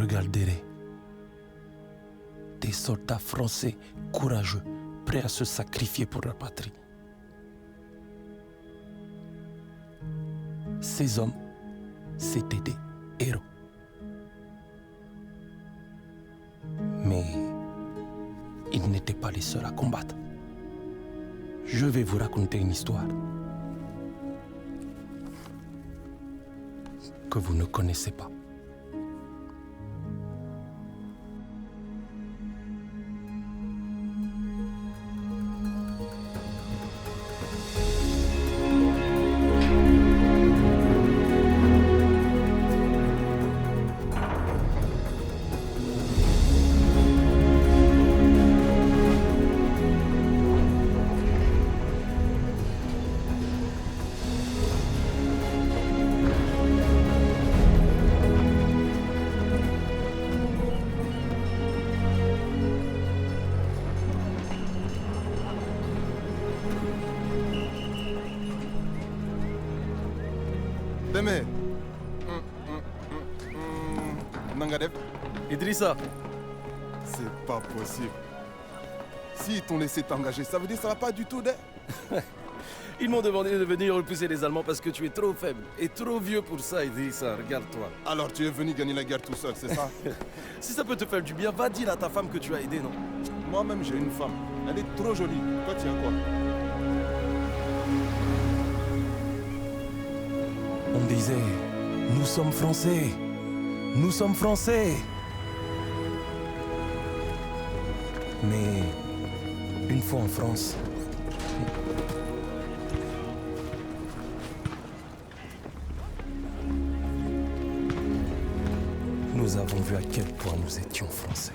regarderai des soldats français courageux, prêts à se sacrifier pour leur patrie. Ces hommes, c'étaient des héros. Mais ils n'étaient pas les seuls à combattre. Je vais vous raconter une histoire que vous ne connaissez pas. Deme. Nangadef. Idrissa. C'est pas possible. S'ils t'ont laissé t'engager, ça veut dire que ça va pas du tout, de... Ils m'ont demandé de venir repousser les Allemands parce que tu es trop faible et trop vieux pour ça, Idrissa. Regarde-toi. Alors tu es venu gagner la guerre tout seul, c'est ça? Si ça peut te faire du bien, va dire à ta femme que tu as aidé, non? Moi-même, j'ai une femme. Elle est trop jolie. Toi, tu as quoi? On disait, nous sommes Français, nous sommes Français. Mais une fois en France, nous avons vu à quel point nous étions Français.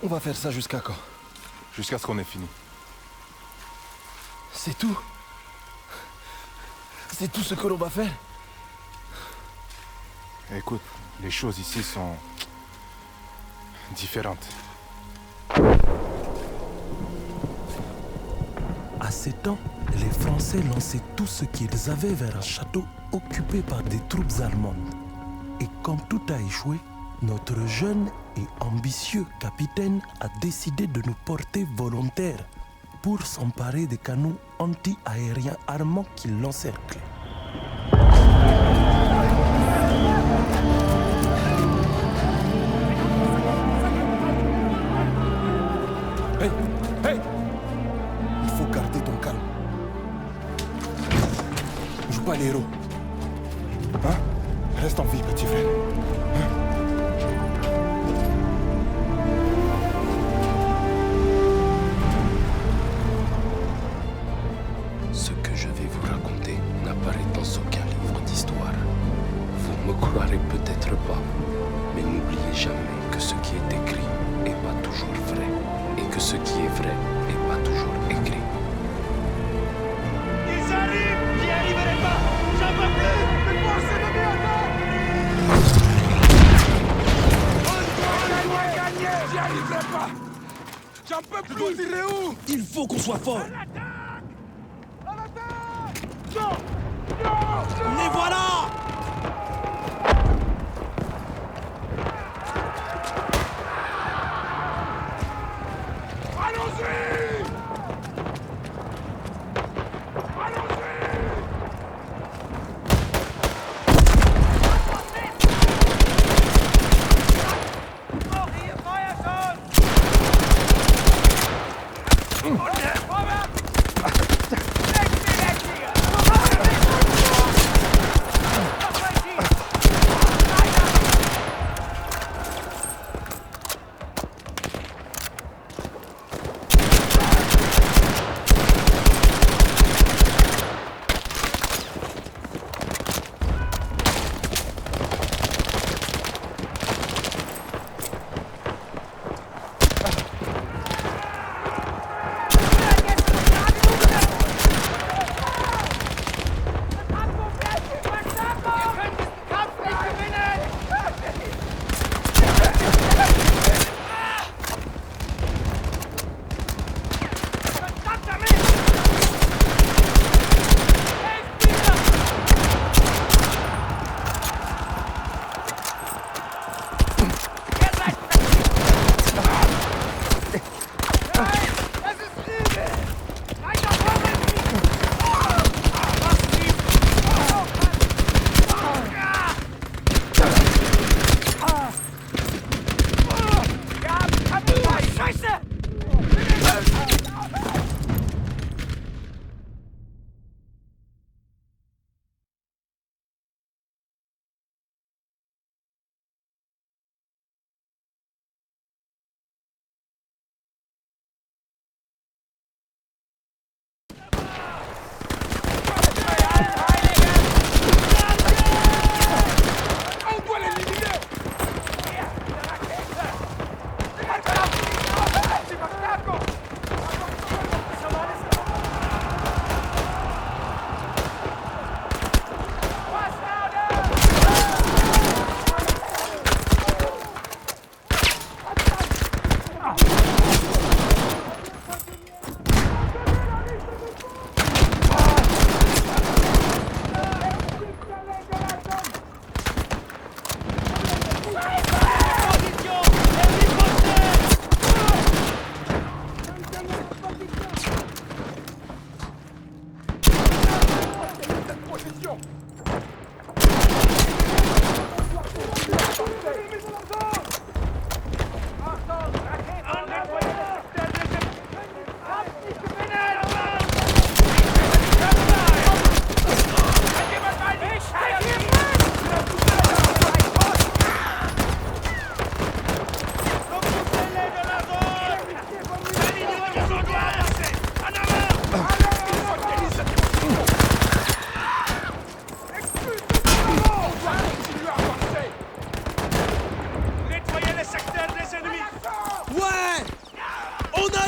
On va faire ça jusqu'à quand? Jusqu'à ce qu'on ait fini. C'est tout? C'est tout ce que l'on va faire? Écoute, les choses ici sont... différentes. À ces temps, les Français lançaient tout ce qu'ils avaient vers un château occupé par des troupes allemandes. Et comme tout a échoué, notre jeune et ambitieux capitaine a décidé de nous porter volontaires pour s'emparer des canons anti-aériens armants qui l'encerclaient. Hey! Hey! Il faut garder ton calme. Joue pas les héros. Hein? Reste en vie, petit frère. Ce que je vais vous raconter n'apparaît dans aucun livre d'histoire. Vous me croirez peut-être pas, mais n'oubliez jamais que ce qui est écrit n'est pas toujours vrai, et que ce qui est vrai n'est pas toujours écrit. Ils arrivent! J'y arriverai pas! J'en peux plus! Mais forcez-le bien là! On doit gagner! J'y arriverai pas! J'en peux plus! Je dois tirer où? Il faut qu'on soit fort. Non! Non! Les voilà! Allons-y!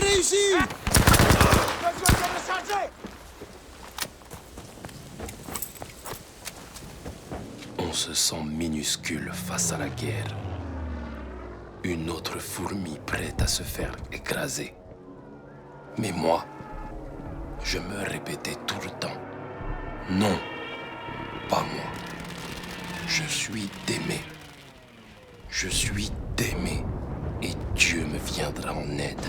réussi! Je dois me charger! On se sent minuscule face à la guerre. Une autre fourmi prête à se faire écraser. Mais moi, je me répétais tout le temps. Non, pas moi. Je suis d'aimer. Je suis d'aimer. Et Dieu me viendra en aide.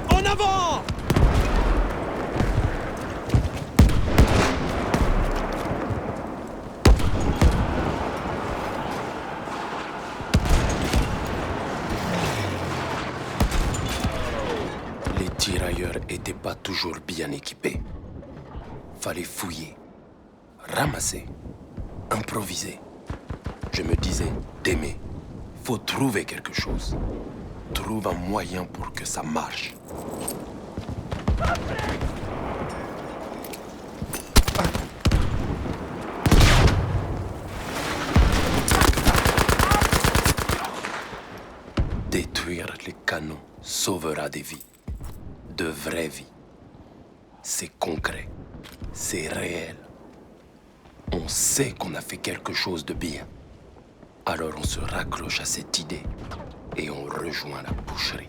En avant! Les tirailleurs étaient pas toujours bien équipés. Fallait fouiller, ramasser, improviser. Je me disais, d'aimer, faut trouver quelque chose. Trouve un moyen pour que ça marche. Détruire les canons sauvera des vies. De vraies vies. C'est concret. C'est réel. On sait qu'on a fait quelque chose de bien. Alors on se raccroche à cette idée et on rejoint la boucherie.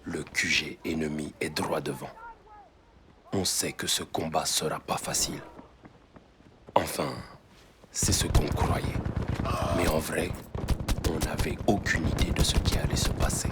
Le QG ennemi est droit devant. On sait que ce combat sera pas facile. Enfin, c'est ce qu'on croyait. Mais en vrai, on n'avait aucune idée de ce qui allait se passer.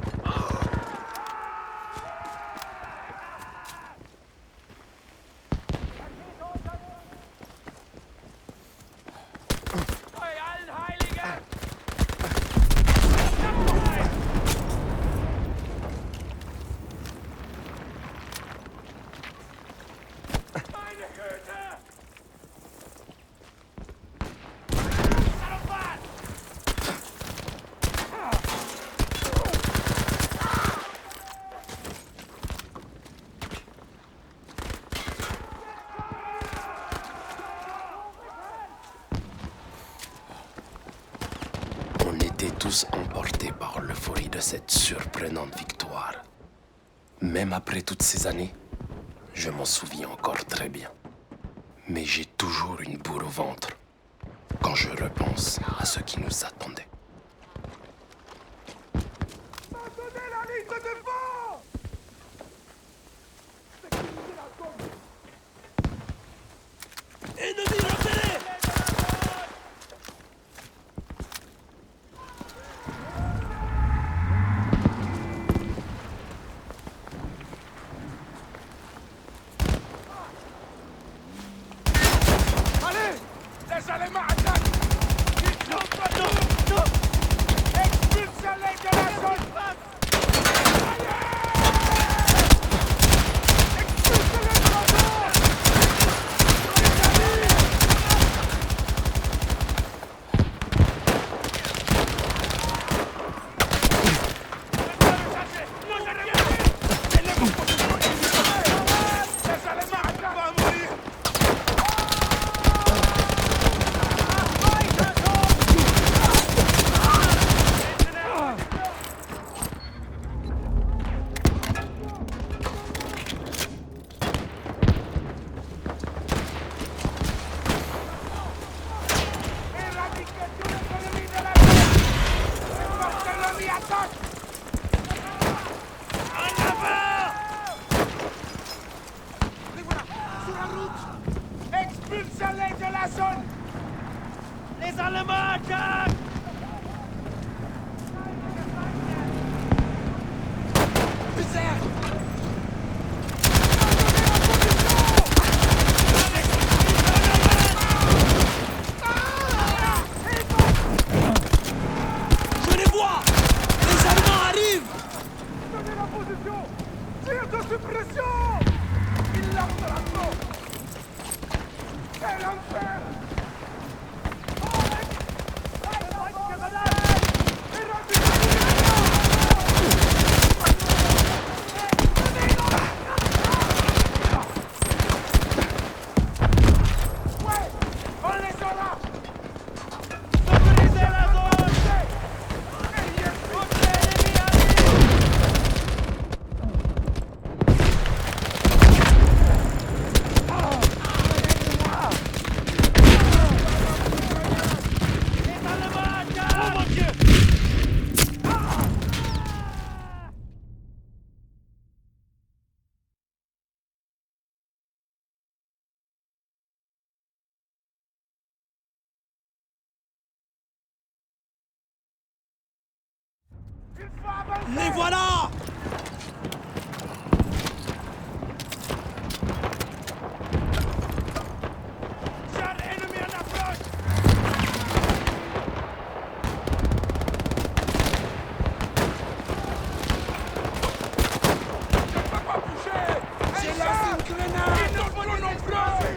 On était tous emportés par l'euphorie de cette surprenante victoire. Même après toutes ces années, je m'en souviens encore très bien. Mais j'ai toujours une boule au ventre quand je repense à ce qui nous attendait. Maintenez la ligne de défense! Ennemi repéré! Allez! Laisse les mains à terre! Ils sont pas nous! Expulsez-les de la zone! Expulsez-les de la zone! zone! Les Allemands attaquent! Je les vois! Les Allemands arrivent! Tenez la position! Tir de suppression! Il lance l'assaut! Quel enfer! Les voilà! Char ennemi en approche! Je ne peux pas bouger! J'ai lancé une grenade! Ils nous font non plus!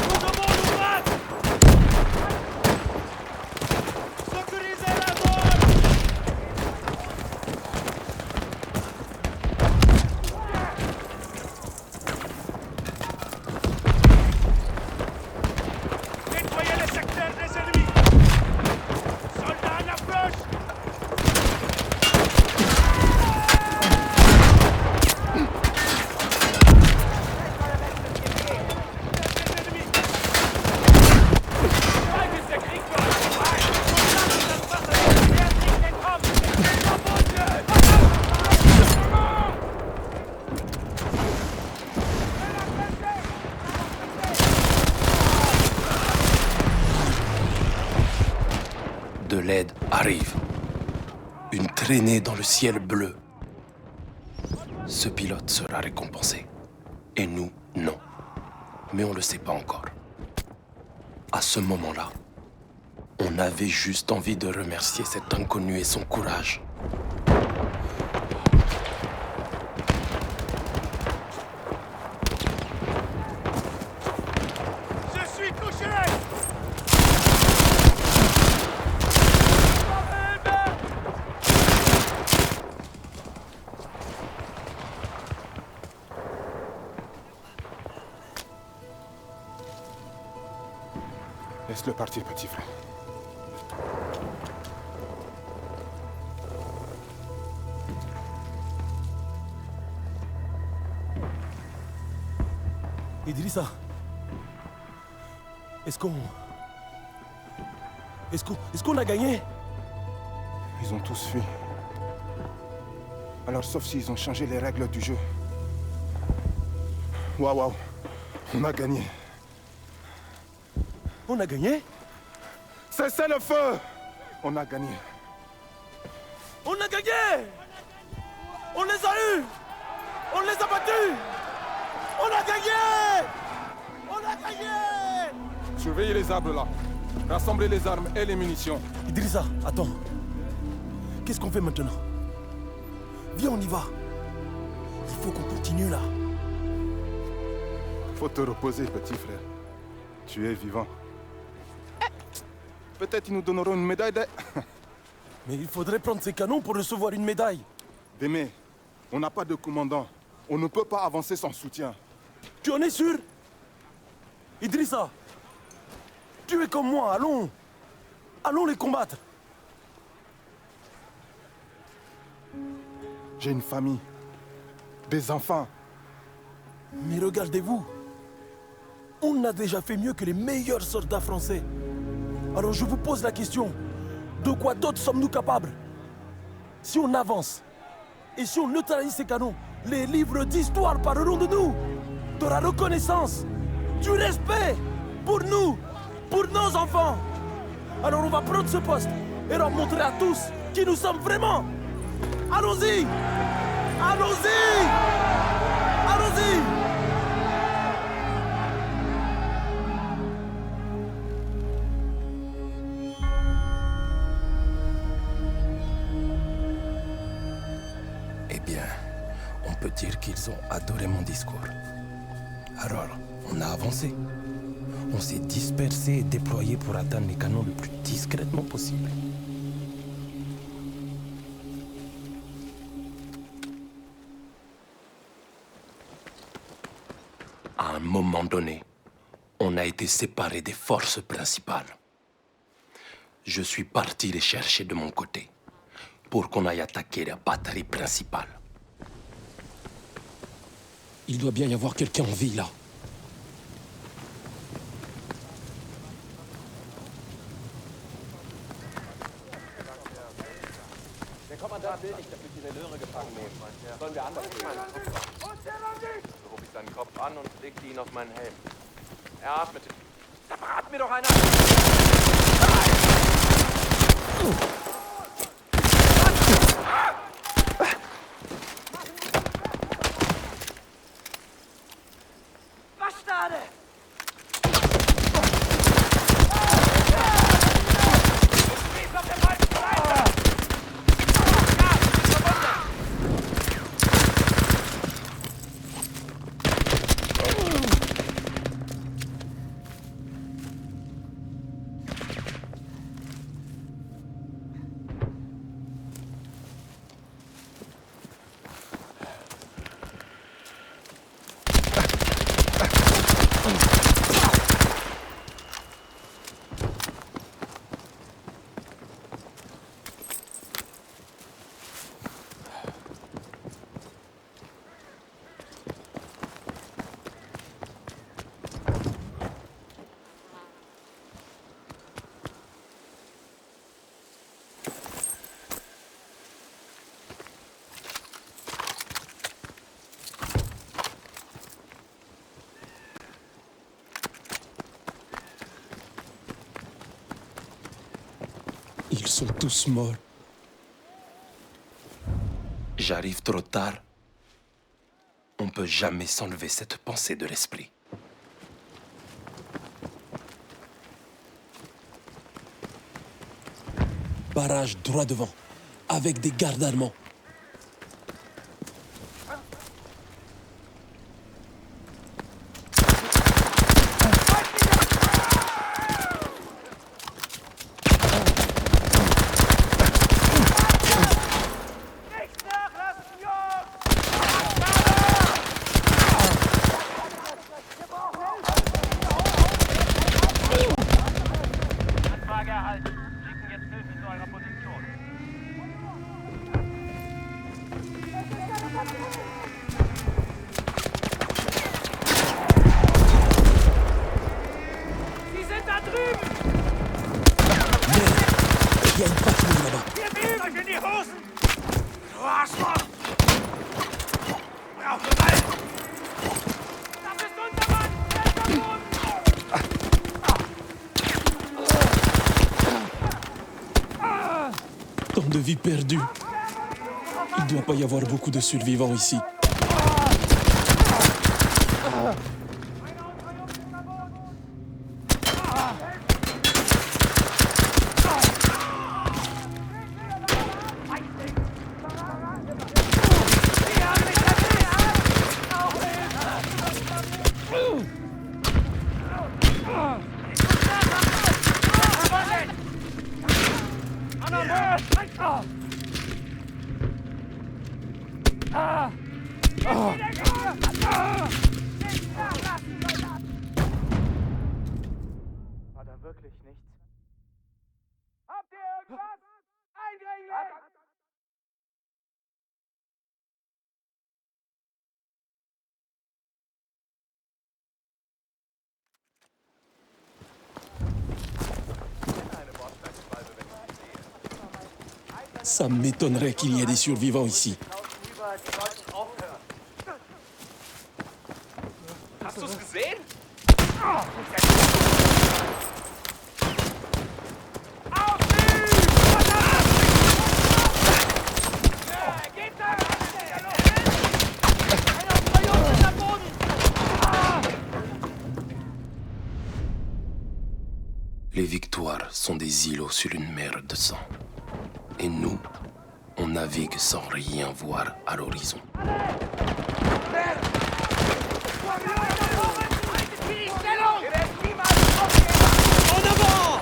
Nous devons nous battre! Sécurisez la zone! Nettoyez les secteurs des ennemis! Soldats en approche! De l'aide arrive. Une traînée dans le ciel bleu. Ce pilote sera récompensé. Et nous, non. Mais on ne le sait pas encore. À ce moment-là, on avait juste envie de remercier cet inconnu et son courage. Je suis touché! Laisse-le partir, petit frère. Idrissa, est-ce qu'on a gagné? Ils ont tous fui. Alors, sauf s'ils ont changé les règles du jeu. Waouh, on a gagné. On a gagné? Cessez le feu! On a gagné. On a gagné! On les a eus! On les a battus! On a gagné! On a gagné! Surveillez les arbres là. Rassemblez les armes et les munitions. Idrissa, attends. Qu'est-ce qu'on fait maintenant? Viens, on y va. Il faut qu'on continue là. Faut te reposer, petit frère. Tu es vivant. Peut-être ils nous donneront une médaille de... Mais il faudrait prendre ces canons pour recevoir une médaille. Démé, on n'a pas de commandant. On ne peut pas avancer sans soutien. Tu en es sûr? Idrissa, tu es comme moi, allons. Allons les combattre. J'ai une famille. Des enfants. Mais regardez-vous. On a déjà fait mieux que les meilleurs soldats français. Alors je vous pose la question. De quoi d'autre sommes-nous capables? Si on avance et si on neutralise ces canons, Les livres d'histoire parleront de nous, de la reconnaissance, du respect pour nous, pour nos enfants. Alors on va prendre ce poste et leur montrer à tous qui nous sommes vraiment. Allons-y! Allons-y! Allons-y! Eh bien, on peut dire qu'ils ont adoré mon discours. Alors, on a avancé. On s'est dispersé et déployé pour atteindre les canons le plus discrètement possible. À un moment donné, on a été séparés des forces principales. Je suis parti les chercher de mon côté pour qu'on aille attaquer la batterie principale. Il doit bien y avoir quelqu'un en vie, là. Der Kommandant will nicht, dass wir diese Löhre gefangen nehmen. Sollen wir anders machen? So hob ich seinen Kopf an und legte ihn auf meinen Helm. Er atmete. Da verrat mir doch einer! Bastarde! Ils sont tous morts. J'arrive trop tard. On peut jamais s'enlever cette pensée de l'esprit. Barrage droit devant, avec des gardes allemands. Anfrage erhalten. Schicken jetzt Hilfe zu eurer Position. Sie sind da drüben! Merde, il y a une patrouille là-bas. Ihr biegt euch in die Hosen! Du Arschloch! Braucht Gewalt! Das ist unser Mann! Der ist am Boden! Tant de vies perdues. Il doit pas y avoir beaucoup de survivants ici. War da wirklich nichts? Habt ihr irgendwas? Eindringling! Ça m'étonnerait qu'il y ait des survivants ici. Draußen überall, die sollten aufhören. Hast du's gesehen? Les victoires sont des îlots sur une mer de sang. Et nous, on navigue sans rien voir à l'horizon. En avant!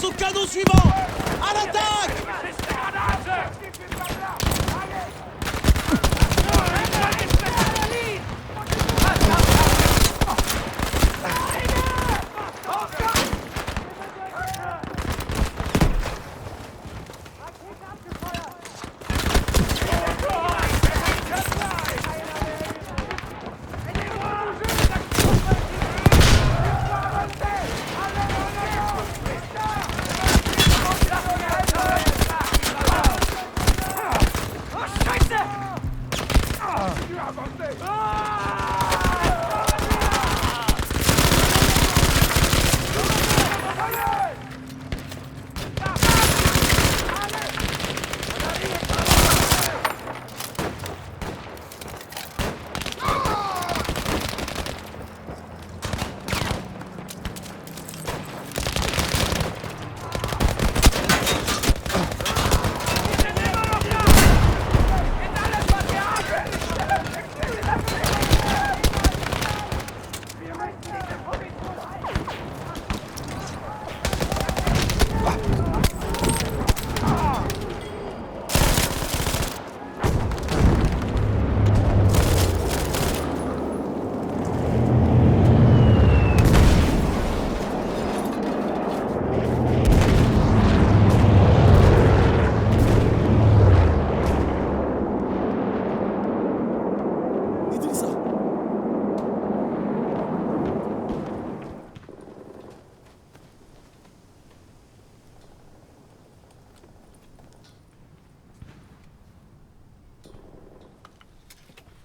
Au canon suivant! À l'attaque!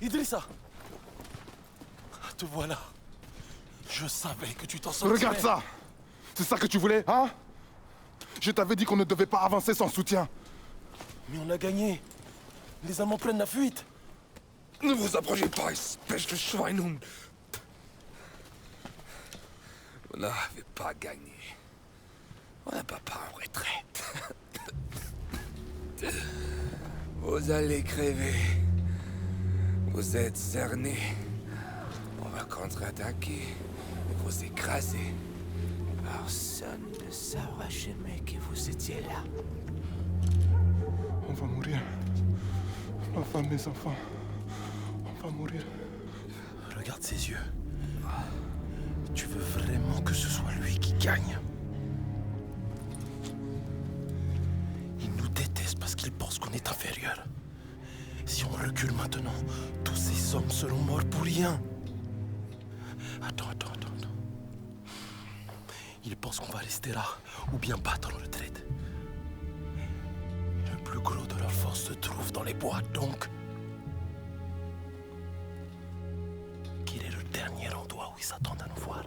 Idrissa, te voilà. Je savais que tu t'en sortirais. Regarde ça! C'est ça que tu voulais, hein? Je t'avais dit qu'on ne devait pas avancer sans soutien. Mais on a gagné. Les Allemands prennent la fuite. Ne vous approchez pas, espèce de Schweinhund. Vous n'avez pas gagné. On n'a pas en retraite. Vous allez crever. Vous êtes cernés. On va contre-attaquer et vous écraser. Personne ne saura jamais que vous étiez là. On va mourir. Ma femme, mes enfants. On va mourir. Regarde ses yeux. Tu veux vraiment que ce soit lui qui gagne? Il nous déteste parce qu'il pense qu'on est inférieur. Si on recule maintenant, tous ces hommes seront morts pour rien. Attends. Ils pensent qu'on va rester là, ou bien battre en retraite. Le plus gros de leur force se trouve dans les bois, donc... Quel est le dernier endroit où ils s'attendent à nous voir?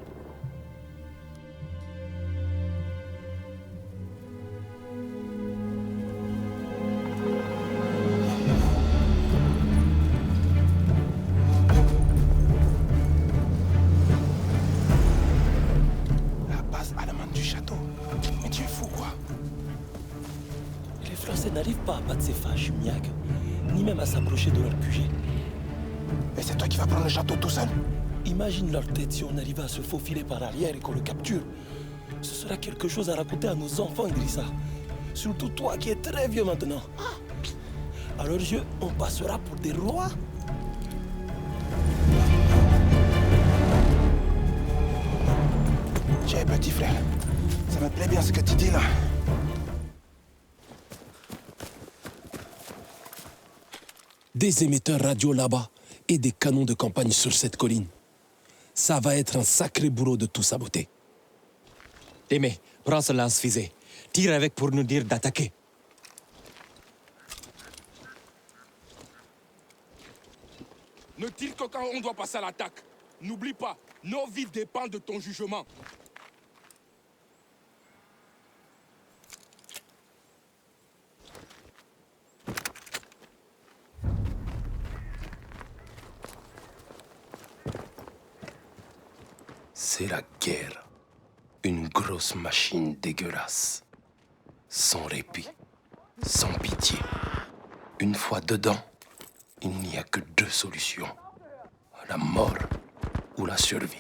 Français n'arrivent pas à battre ces fâches miagues, ni même à s'approcher de leur QG. Et c'est toi qui vas prendre le château tout seul? Imagine leur tête si on arrivait à se faufiler par arrière et qu'on le capture. Ce sera quelque chose à raconter à nos enfants, Idrissa. Surtout toi qui es très vieux maintenant. À leurs yeux, on passera pour des rois. Tiens, petit frère, ça me plaît bien ce que tu dis là. Des émetteurs radio là-bas et des canons de campagne sur cette colline. Ça va être un sacré boulot de tout saboter. Témé, prends ce lance-fusée. Tire avec pour nous dire d'attaquer. Ne tire que quand on doit passer à l'attaque. N'oublie pas, nos vies dépendent de ton jugement. C'est la guerre. Une grosse machine dégueulasse. Sans répit, sans pitié. Une fois dedans, il n'y a que deux solutions. La mort ou la survie.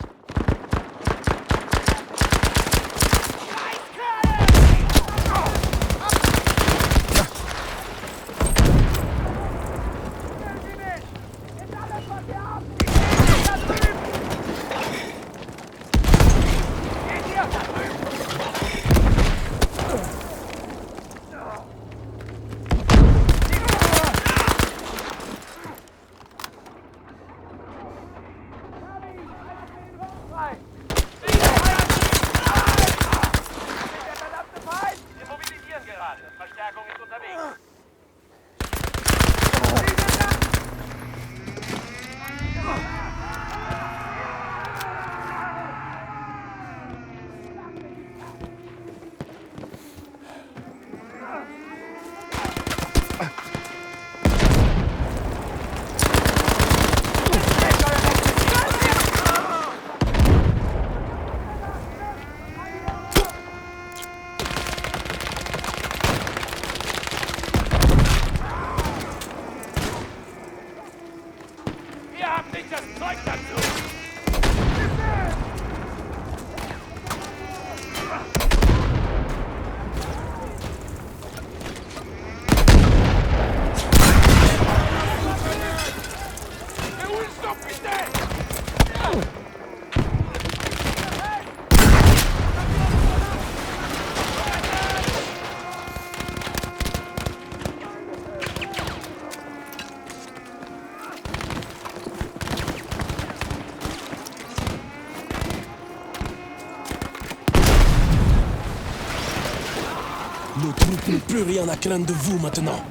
Nos troupes n'ont plus rien à craindre de vous maintenant.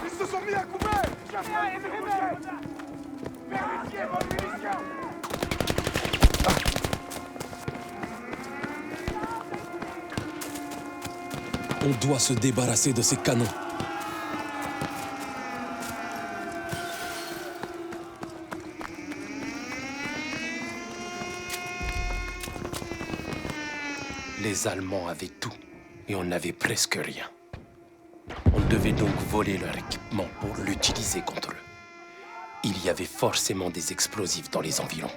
Ils se sont mis à couvert. Vérifiez vos munitions. On doit se débarrasser de ces canons. Les Allemands avaient tout et on n'avait presque rien. On devait donc voler leur équipement pour l'utiliser contre eux. Il y avait forcément des explosifs dans les environs.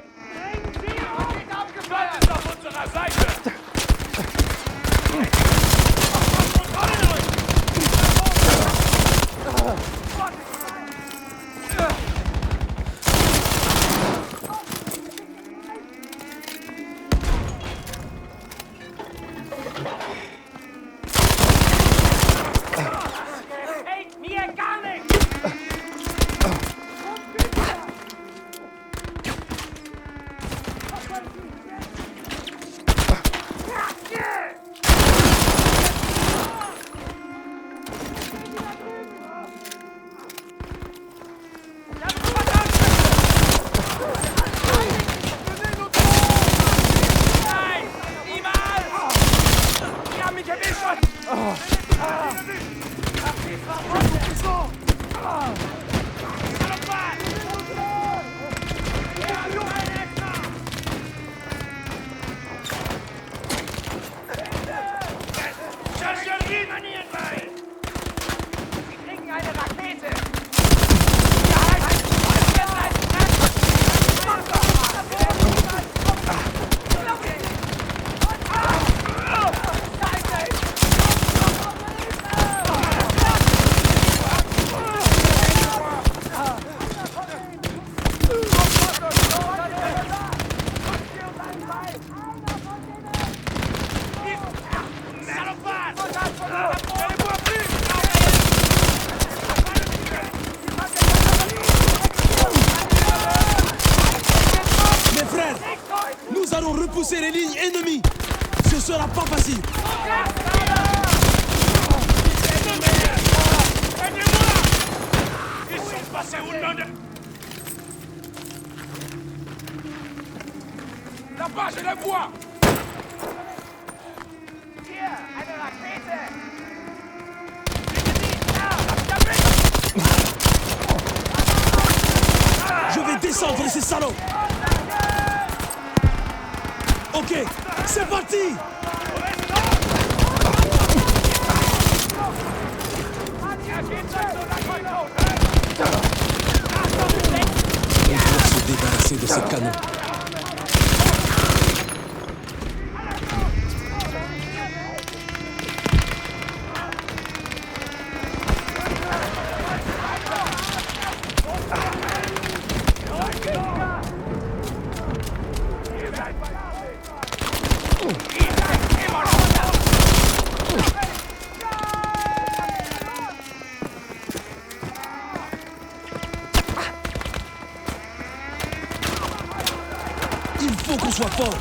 allons repousser les lignes ennemies. Ce sera pas facile. Ils sont passés où le nom de... Là-bas, je les vois. Je vais descendre ces salauds. Ok, c'est parti. On doit se débarrasser de ces canons. Il faut qu'on soit fort.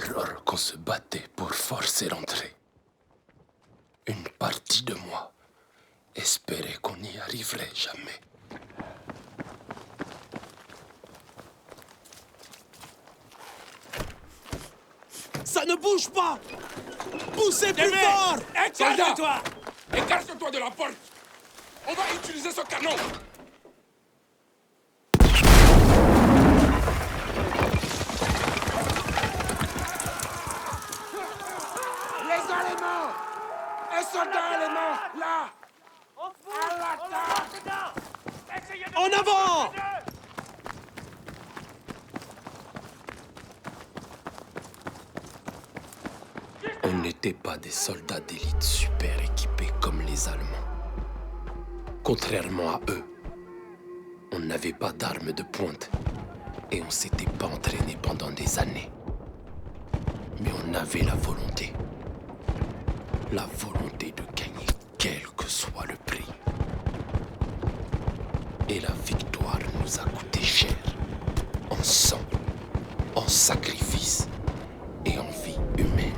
Alors qu'on se battait pour forcer l'entrée, une partie de moi espérait qu'on n'y arriverait jamais. Ça ne bouge pas. Poussez plus fort. Écarte-toi! Écarte-toi de la porte! On va utiliser ce canon! Les Allemands! Un soldat allemand, là! À l'attaque! En avant! On n'était pas des soldats d'élite super équipés comme les Allemands. Contrairement à eux, on n'avait pas d'armes de pointe et on s'était pas entraîné pendant des années. Mais on avait la volonté. La volonté de gagner quel que soit le prix. Et la victoire nous a coûté cher. En sang, en sacrifice et en vie humaine.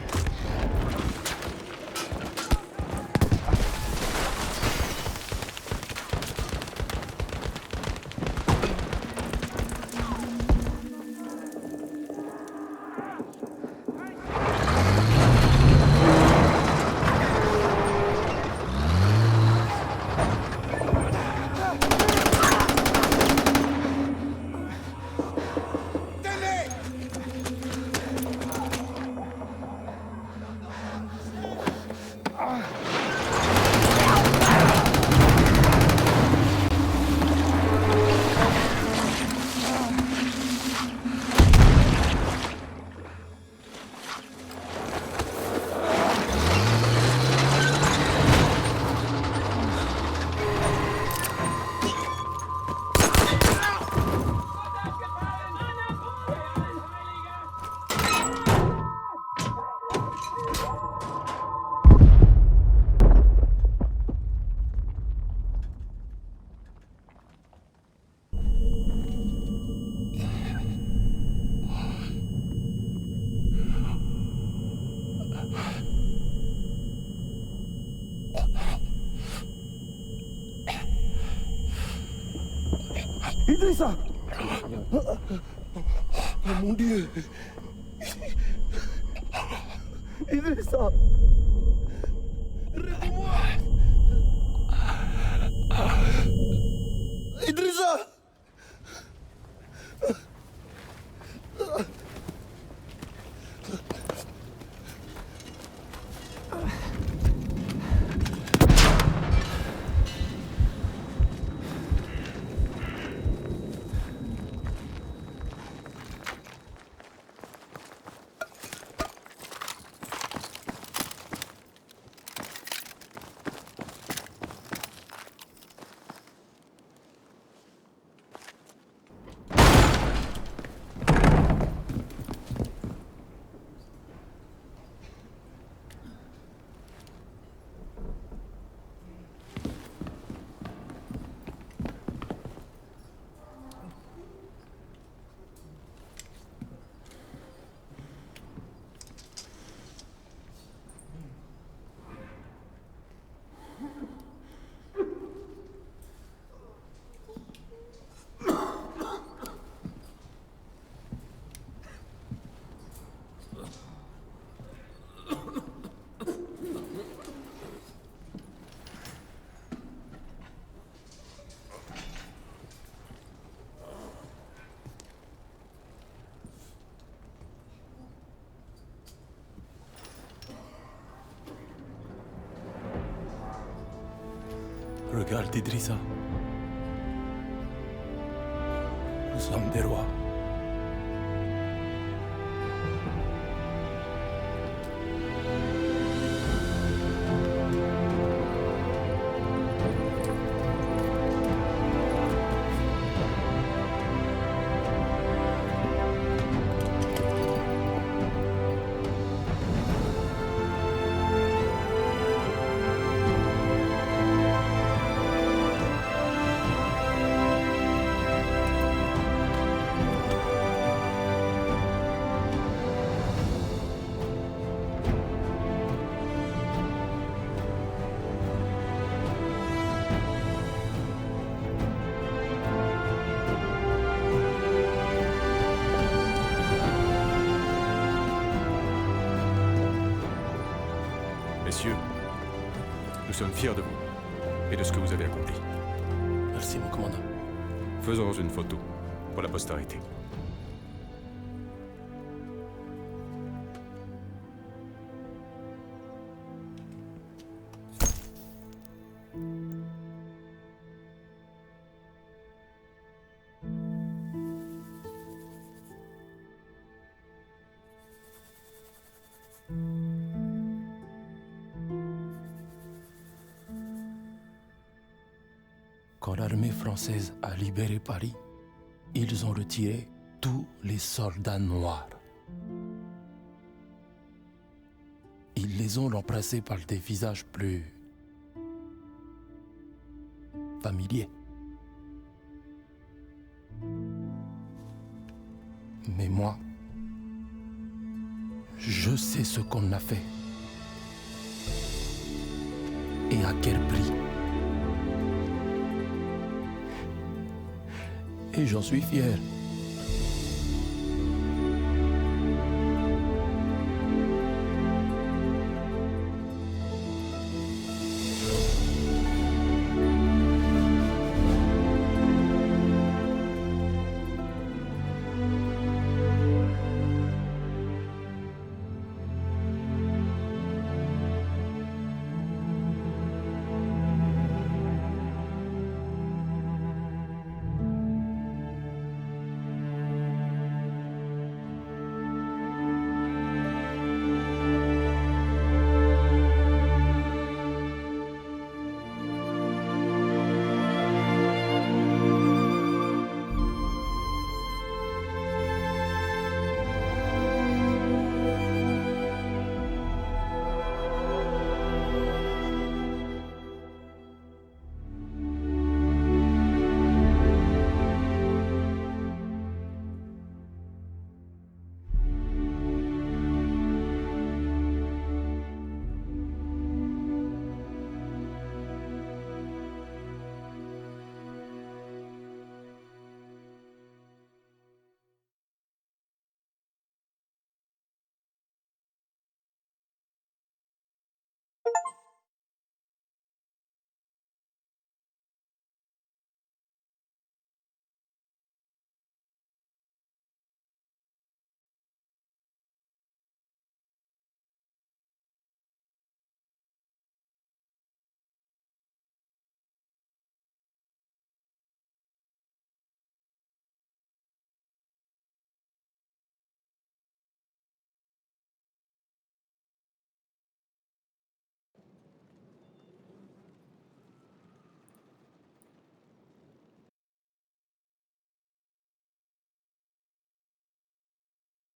Idrissa! Oh mon Dieu! Idrissa! Réveille-moi! Idrissa! Regarde Idrissa. Nous sommes des rois. Messieurs, nous sommes fiers de vous et de ce que vous avez accompli. Merci, mon commandant. Faisons une photo pour la postérité. Quand l'armée française a libéré Paris, ils ont retiré tous les soldats noirs. Ils les ont remplacés par des visages plus familiers. Mais moi, je sais ce qu'on a fait. Et à quel prix. Et j'en suis fier.